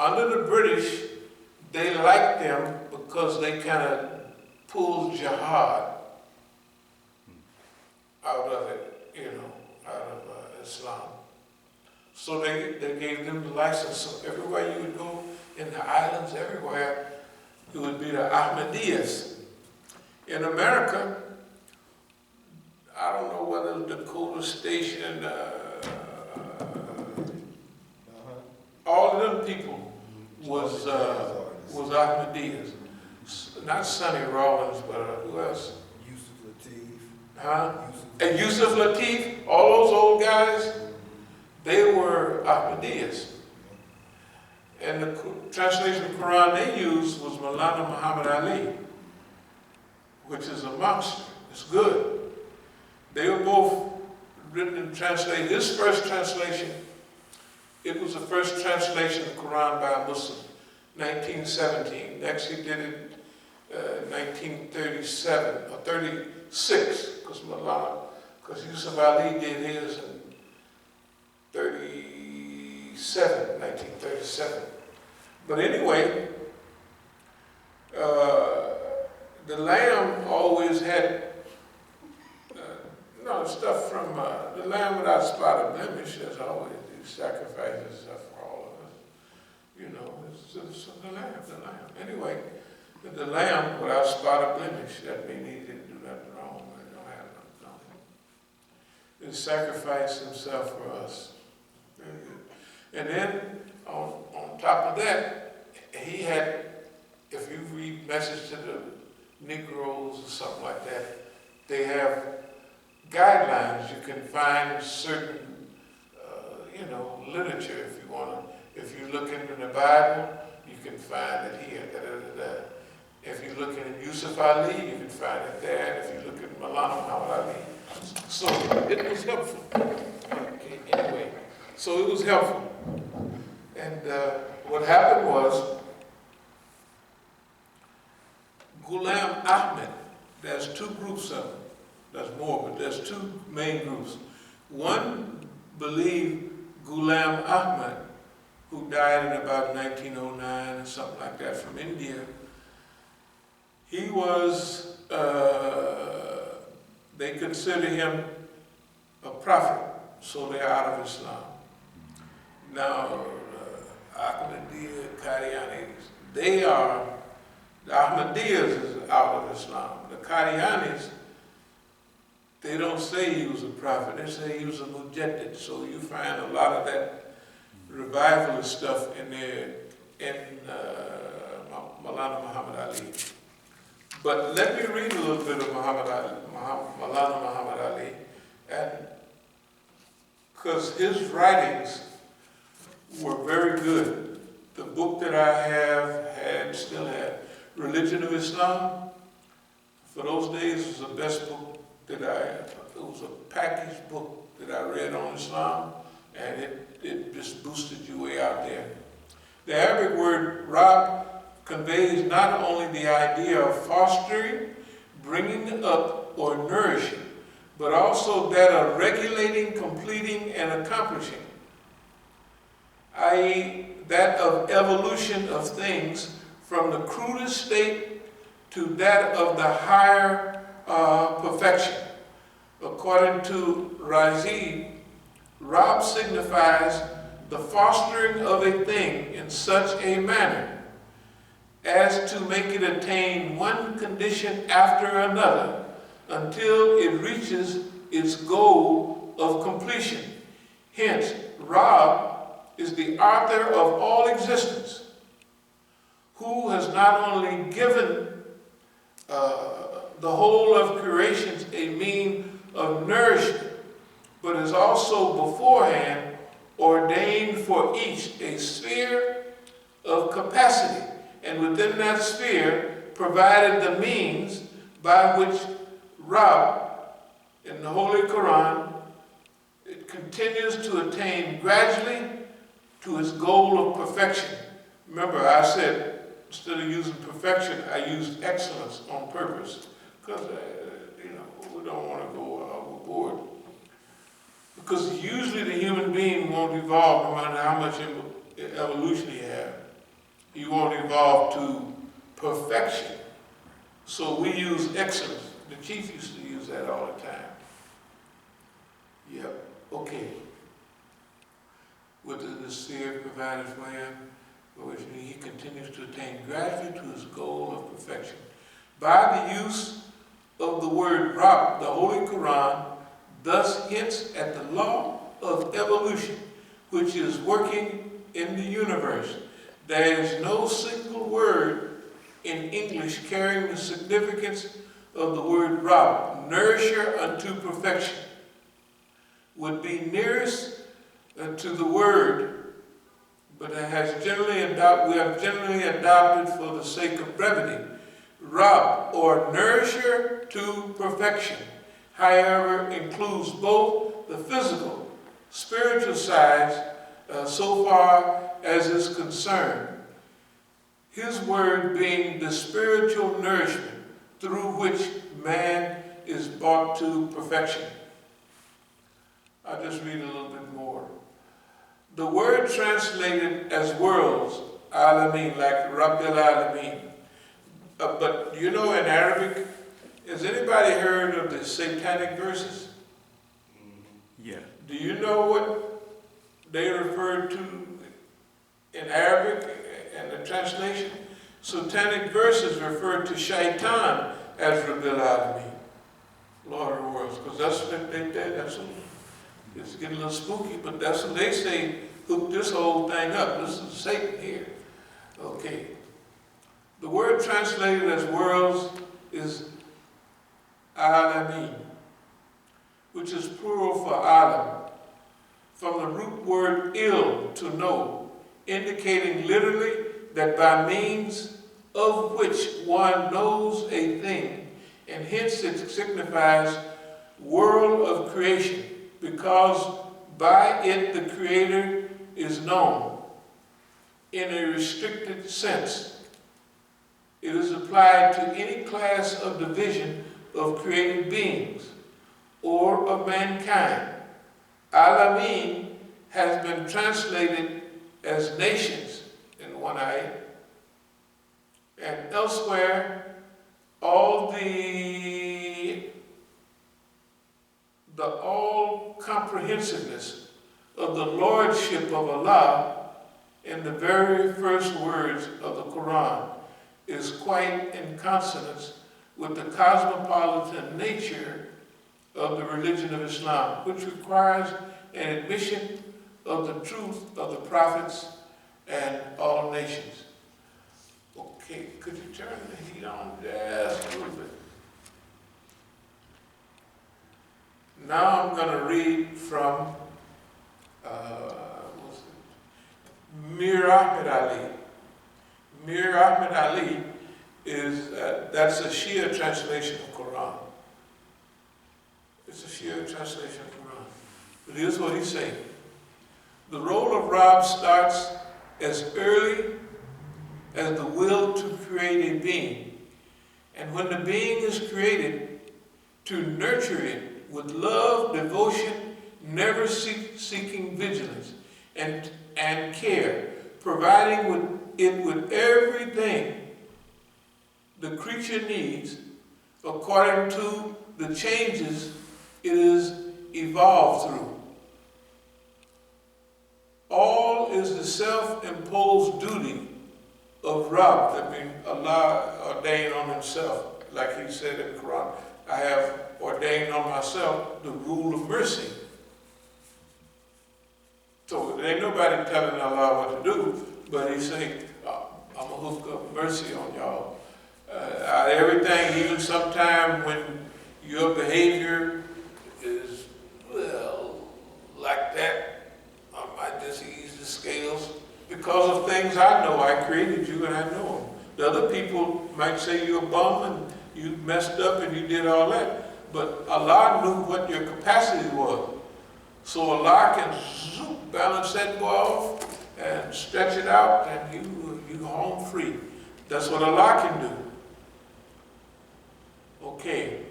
Under the British, they liked them because they kind of pulled jihad out of it, out of Islam. So they gave them the license. So everywhere you would go, in the islands, everywhere, it would be the Ahmadiyas. In America, I don't know whether the Dakota Station, all of them people was Ahmadiyas. Not Sonny Rollins, but who else? Yusuf Lateef. Huh? And Yusuf Lateef, all those old guys, they were Ahmadiyas. And the translation of the Quran they used was Maulana Muhammad Ali, which is a monster. It's good. They were both written and translated. His first translation, it was the first translation of the Quran by a Muslim, 1917. Next he did it 1937 or 36, because Yusuf Ali did his in 1937. But anyway, the Lamb always had stuff from the Lamb without spot or blemish. As always, he sacrifices stuff for all of us. It's the Lamb. Anyway, the Lamb without spot or blemish, that means he didn't do nothing wrong. He don't have nothing. He sacrificed himself for us. And then, on top of that, he had, if you read Message to the Negroes or something like that, they have guidelines. You can find certain, literature if you want to. If you look into the Bible, you can find it here. If you look in Yusuf Ali, you can find it there. And if you look at Maulana Muhammad Ali. So it was helpful. Okay, anyway, so it was helpful. And what happened was, Ghulam Ahmed, there's two groups of them. There's more, but there's two main groups. One believed Ghulam Ahmed, who died in about 1909 or something like that from India. He was, they consider him a prophet, so they're out of Islam. Now, Ahmadiyya, Qadianis, they are, the Ahmadiyyas is out of Islam. The Qadianis, they don't say he was a prophet, they say he was a mujaddid. So you find a lot of that revivalist stuff in there, in Maulana Muhammad Ali. But let me read a little bit of Maulana Muhammad Ali, and because his writings were very good. The book that I have still have, Religion of Islam, for those days was the best book that it was a packaged book that I read on Islam, and it just boosted you way out there. The Arabic word Rabb conveys not only the idea of fostering, bringing up, or nourishing, but also that of regulating, completing, and accomplishing, i.e., that of evolution of things from the crudest state to that of the higher perfection. According to Razi, Rabb signifies the fostering of a thing in such a manner as to make it attain one condition after another until it reaches its goal of completion. Hence, Rabb is the author of all existence, who has not only given the whole of creations a mean of nourishment, but has also beforehand ordained for each a sphere of capacity, and within that sphere provided the means by which Rabb, in the Holy Quran, it continues to attain gradually to its goal of perfection. Remember, I said, instead of using perfection, I used excellence on purpose, because we don't want to go overboard. Because usually the human being won't evolve no matter how much evolution you have. You won't evolve to perfection. So we use excellence. The chief used to use that all the time. Yep, okay. With the Spirit provided for him, for which he continues to attain gradually to his goal of perfection. By the use of the word Rabb, the Holy Quran thus hints at the law of evolution, which is working in the universe. There is no single word in English carrying the significance of the word Rabb, nourisher unto perfection, would be nearest to the word, but it has we have generally adopted for the sake of brevity, Rabb, or nourisher to perfection, however, includes both the physical, spiritual sides so far as is concerned. His word being the spiritual nourishment through which man is brought to perfection. I'll just read a little bit more. The word translated as worlds, alameen, like Rabbil Alameen. But you know, in Arabic, has anybody heard of the satanic verses? Yeah. Do you know what they refer to in Arabic and the translation? Satanic verses refer to shaitan as Rabbil Alameen, Lord of the worlds, because that's what they did. That's what, it's getting a little spooky, but that's what they say, hook this whole thing up. This is Satan here. Okay. The word translated as worlds is alameen, which is plural for alam, from the root word il, to know, indicating literally that by means of which one knows a thing, and hence it signifies world of creation, because by it the Creator is known in a restricted sense. It is applied to any class of division of created beings or of mankind. Alameen has been translated as nations in one ayah, and elsewhere all the all-comprehensiveness of the Lordship of Allah in the very first words of the Quran is quite in consonance with the cosmopolitan nature of the religion of Islam, which requires an admission of the truth of the prophets and all nations. Okay, could you turn the heat on just a little bit? Now I'm going to read from Mir Ahmed Ali. Mir Ahmed Ali is, that's a Shia translation of Quran. It's a Shia translation of Quran. But here's what he's saying. The role of Rabb starts as early as the will to create a being. And when the being is created, to nurture it with love, devotion, never seeking vigilance, and care, providing it with everything the creature needs according to the changes it is evolved through. All is the self-imposed duty of Rabb, that means Allah ordained on himself, like he said in the Quran, I have ordained on myself the rule of mercy. So there ain't nobody telling Allah what to do, but he's saying, I'm going to hook up mercy on y'all. Everything, even sometime when your behavior is, well, like that, I might just ease the scales because of things I know. I created you and I know them. The other people might say you're a bum and you messed up and you did all that, but Allah knew what your capacity was. So Allah can zoom, balance that boy off and stretch it out, and you go home free. That's what Allah can do. Okay,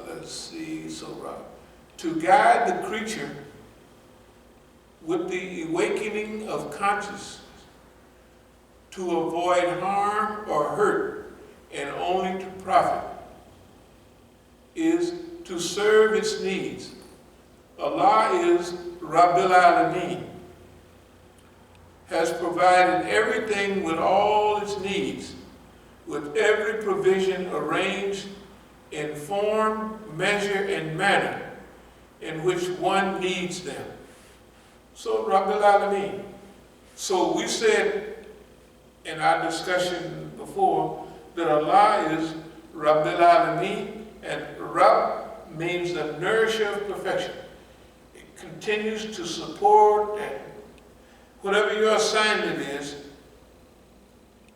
let's see, so to guide the creature with the awakening of consciousness to avoid harm or hurt and only to profit, is to serve its needs. Allah is Rabbil Alameen, has provided everything with all its needs, with every provision arranged in form, measure, and manner in which one needs them. So Rabbil Alameen. So we said in our discussion before that Allah is Rabbil Alameen, and Rabb means the nourisher of perfection. It continues to support, and whatever your assignment is,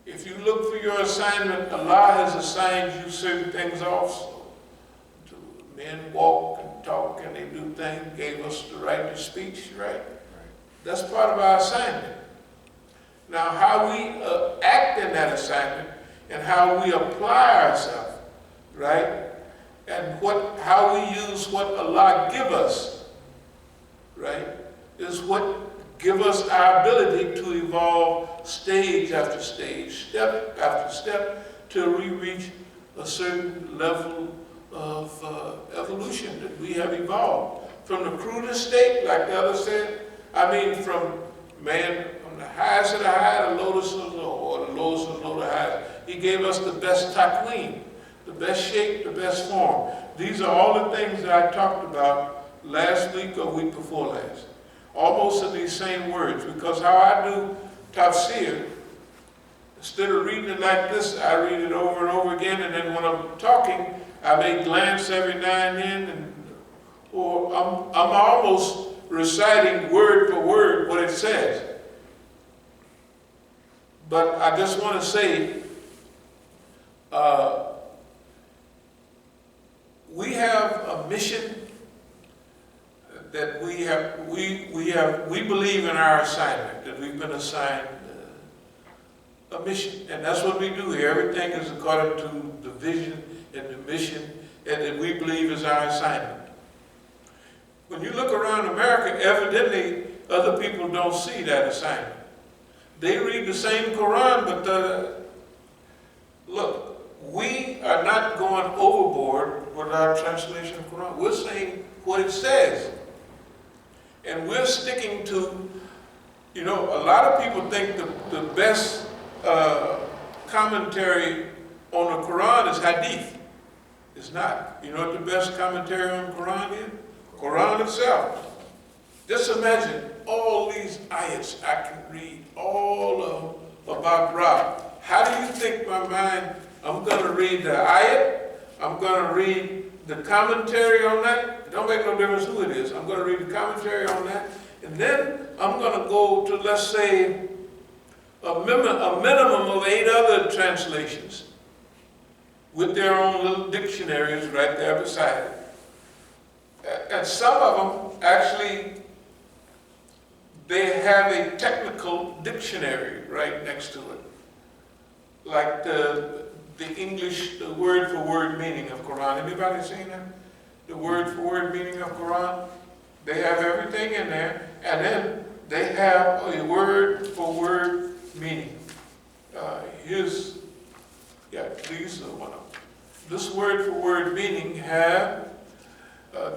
if you look for your assignment, Allah has assigned you certain things also. Men walk and talk and they do things, gave us the right to speech, right? That's part of our assignment. Now, how we act in that assignment and how we apply ourselves, right? And how we use what Allah give us, right, is what give us our ability to evolve stage after stage, step after step, till we reach a certain level of evolution that we have evolved. From the crudest state, like the other said, I mean from man, from the highest of the high, the lowest of the low, or the lowest of the low, the highest. He gave us the best taqweem, the best shape, the best form. These are all the things that I talked about last week or week before last. Almost in these same words, because how I do tafsir, instead of reading it like this, I read it over and over again, and then when I'm talking, I may glance every now and then, or I'm almost reciting word for word what it says. But I just want to say, we have a mission that we believe in our assignment, that we've been assigned a mission, and that's what we do here. Everything is according to the vision and the mission, and that we believe is our assignment. When you look around America, evidently other people don't see that assignment. They read the same Quran, but look, we are not going overboard with our translation of Quran. We're saying what it says. And we're sticking to, a lot of people think the best commentary on the Quran is hadith. It's not. You know what the best commentary on the Quran is? Quran itself. Just imagine all these ayats I can read, all of them about Rabb. How do you think my mind, I'm going to read the ayat, I'm going to read the commentary on that. It don't make no difference who it is. I'm going to read the commentary on that. And then I'm going to go to, let's say, a minimum of 8 other translations with their own little dictionaries right there beside it. And some of them actually, they have a technical dictionary right next to it. Like the English, the word-for-word meaning of Quran. Anybody seen that? The word-for-word meaning of Quran? They have everything in there, and then they have a word-for-word meaning. These are one of them. This word-for-word meaning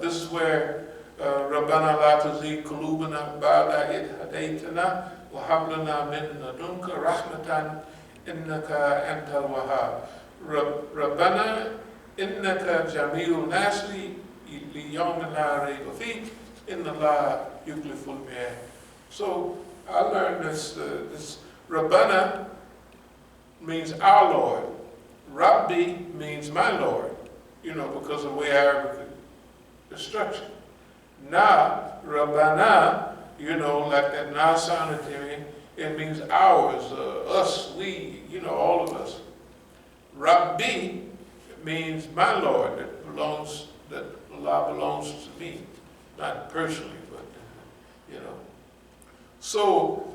this is where Rabbana la tuzigh qulubana ba'da idh hadaytana wa hab lana min ladunka rahmatan innaka antal wahhab. Rabbana innaka jami'ul nasli li yawmin la rayba fihi inna Allah yukliful mi'ad. So I learned this Rabbana means our Lord. Rabbi means my Lord, because of the way Arabic is structured. Na, Rabbana, like that na sounded to me, it means ours, us, we, all of us. Rabbi means my Lord, that Allah belongs to me, not personally, but, So,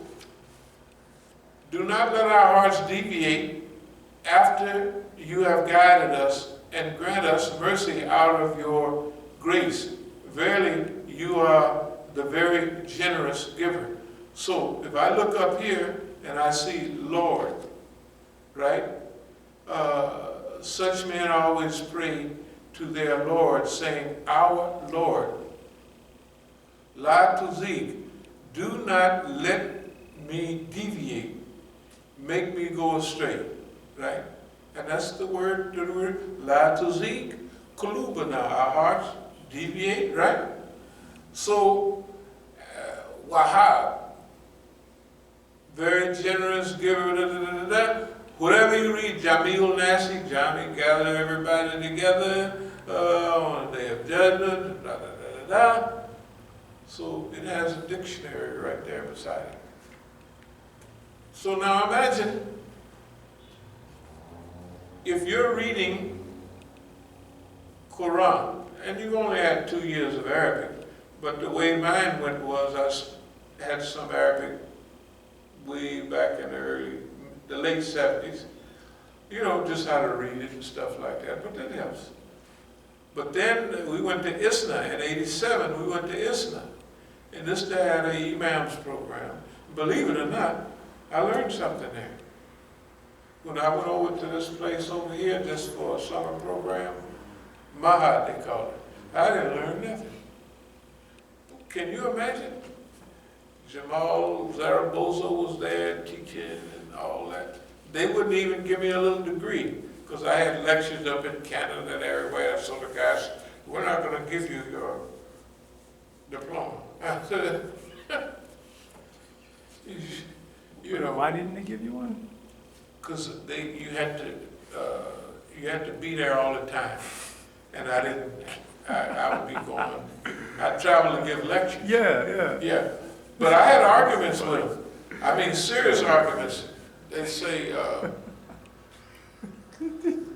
do not let our hearts deviate after you have guided us, and grant us mercy out of your grace. Verily, you are the very generous giver. So if I look up here and I see Lord, right? Such men always pray to their Lord, saying, Our Lord. La tuzigh, do not let me deviate, make me go astray, right? And that's the word, la tuzigh, kulubana, our hearts deviate, right? So, Wahab, very generous giver, whatever you read, Jamil Nasi, Johnny gather everybody together on the day of judgment, da da da da da. So it has a dictionary right there beside it. So now imagine if you're reading Quran, and you've only had 2 years of Arabic, but the way mine went was I had some Arabic way back in the late 70s. You know, just how to read it and stuff like that, but that helps. But then we went to ISNA in '87, we went to ISNA. And this day had an Imam's program. Believe it or not, I learned something there. When I went over to this place over here just for a summer program, Mahad they call it, I didn't learn nothing. Can you imagine? Jamal Zaragoza was there teaching and all that. They wouldn't even give me a little degree because I had lectures up in Canada and everywhere. So the guys, we're not going to give you your diploma. I said, you know. Why didn't they give you one? Because you had to be there all the time, and I didn't. I would be going. I traveled to give lectures. Yeah. But I had arguments with them. I mean, serious arguments. They say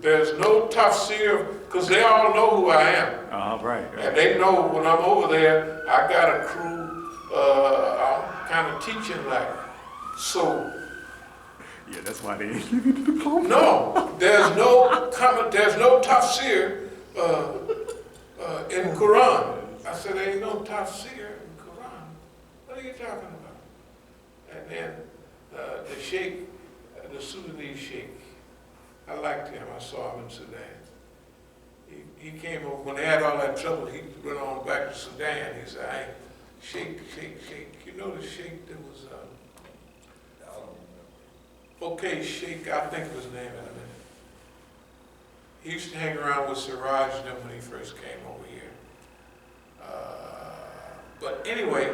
there's no tafsir, because they all know who I am. Right. And they know when I'm over there, I got a crew. I'm kind of teaching like so. Yeah, that's why they didn't give you the diploma. No, there's no tafsir in Quran. I said, there ain't no tafsir in Quran. What are you talking about? And then the sheikh, the Sudanese sheikh, I liked him. I saw him in Sudan. He came over, when they had all that trouble, he went on back to Sudan. He said, hey, sheikh. You know the sheikh that was, okay, sheikh, I'll think of his name in a minute. He used to hang around with Siraj then when he first came over here. But anyway,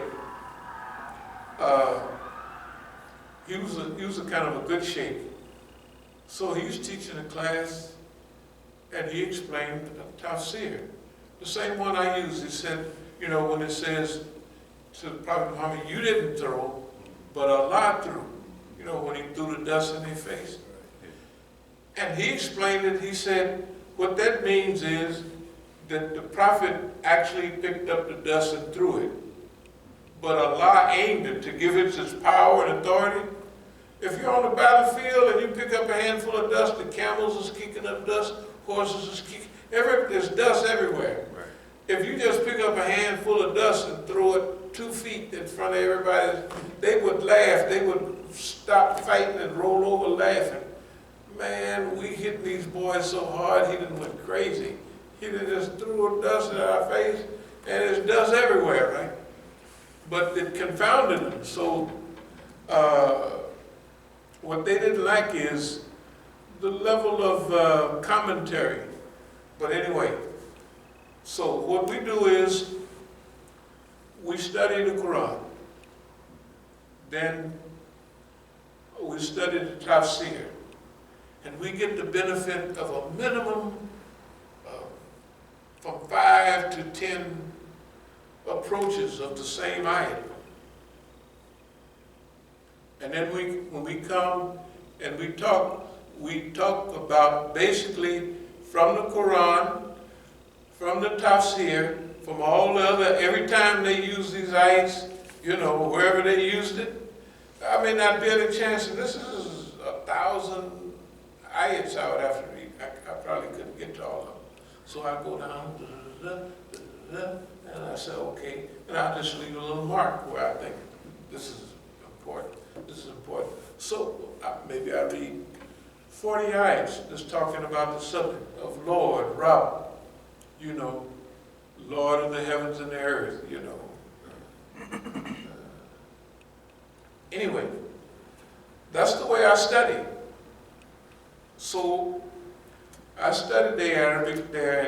he was a kind of a good sheikh. So he was teaching a class, and he explained tafsir. The same one I used. He said, you know, when it says to the Prophet Muhammad, you didn't throw, but Allah threw. You know, when he threw the dust in their face. And he explained it. He said, what that means is that the Prophet actually picked up the dust and threw it. But Allah aimed it to give it its power and authority. If you're on the battlefield and you pick up a handful of dust, the camels is kicking up dust, horses is kicking, there's dust everywhere. Right. If you just pick up a handful of dust and throw it 2 feet in front of everybody, they would laugh. They would stop fighting and roll over laughing. Man, we hit these boys so hard, he done went crazy. He done just threw dust in our face, and there's dust everywhere, right? But it confounded them. So what they didn't like is the level of commentary. But anyway, so what we do is we study the Quran. Then we study the tafsir. And we get the benefit of a minimum from 5 to 10 approaches of the same ayat. And then when we come and we talk about basically from the Quran, from the tafsir, from all the other, every time they use these ayats, you know, wherever they used it, I may not get a chance, and this is 1,000 ayats I would have to read. I probably couldn't get to all of them. So I go down, and I say, okay, and I'll just leave a little mark where I think this is important, this is important. So maybe I read 40 ayats just talking about the subject of Lord, Rabb, you know, Lord of the heavens and the earth, you know. Anyway, that's the way I study. So I studied the Arabic there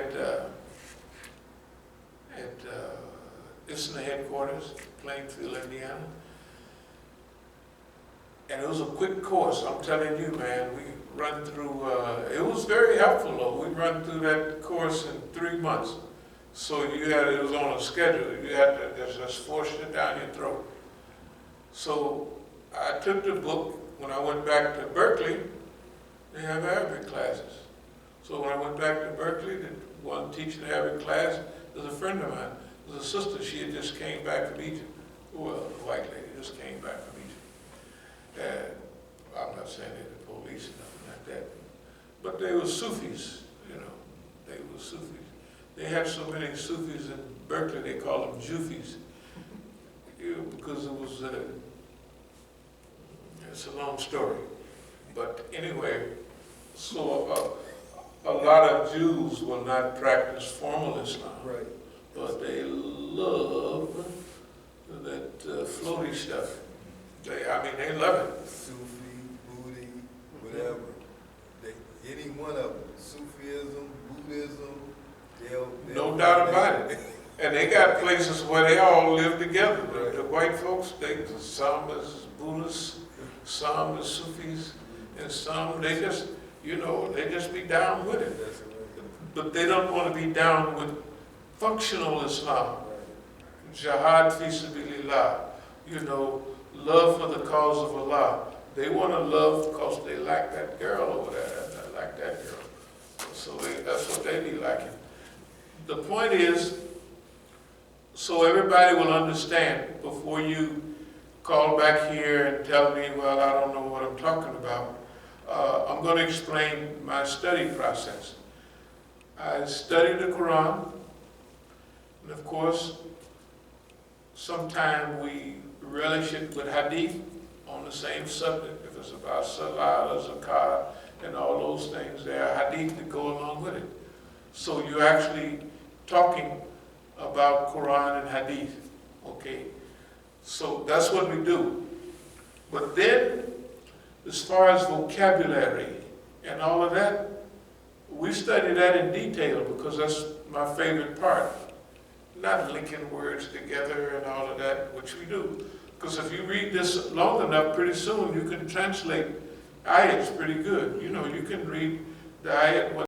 at ISNA headquarters, Plainfield, Indiana. And it was a quick course, I'm telling you, man. We run through, it was very helpful though. We run through that course in 3 months. So it was on a schedule. You had to just force it down your throat. So I took the book. When I went back to Berkeley, they have Arabic classes. So when I went back to Berkeley, the one teaching the Arabic class was a friend of mine. It was a sister. She had just came back from Egypt. Well, a white lady just came back from Egypt. And I'm not saying they're the police or nothing like that. But they were Sufis, you know. They were Sufis. They had so many Sufis in Berkeley, they call them Jufis. You know, because it was, it's a long story. But anyway, so a lot of Jews will not practice formal Islam. Right. But they love that floaty stuff. They love it. Sufi, Buddhi, whatever. Any one of them. Sufism, Buddhism, No doubt about it. And they got places where they all live together. Right. The white folks, some is Buddhists, some is Sufis, and some, they just be down with it. That's right. But they don't want to be down with functional Islam. Jihad fi sabilillah, you know, love for the cause of Allah. They want to love because they like that girl over there, and I like that girl. So that's what they be liking. The point is, so everybody will understand before you call back here and tell me, well, I don't know what I'm talking about. I'm going to explain my study process. I study the Quran, and of course, sometimes we relish it with hadith on the same subject. If it's about salat or zakat and all those things, there are hadith that go along with it. So you're actually talking about Quran and hadith, okay? So that's what we do. But then, as far as vocabulary and all of that, we study that in detail because that's my favorite part. Not linking words together and all of that, which we do. Because if you read this long enough, pretty soon you can translate ayats pretty good. You know, you can read the ayat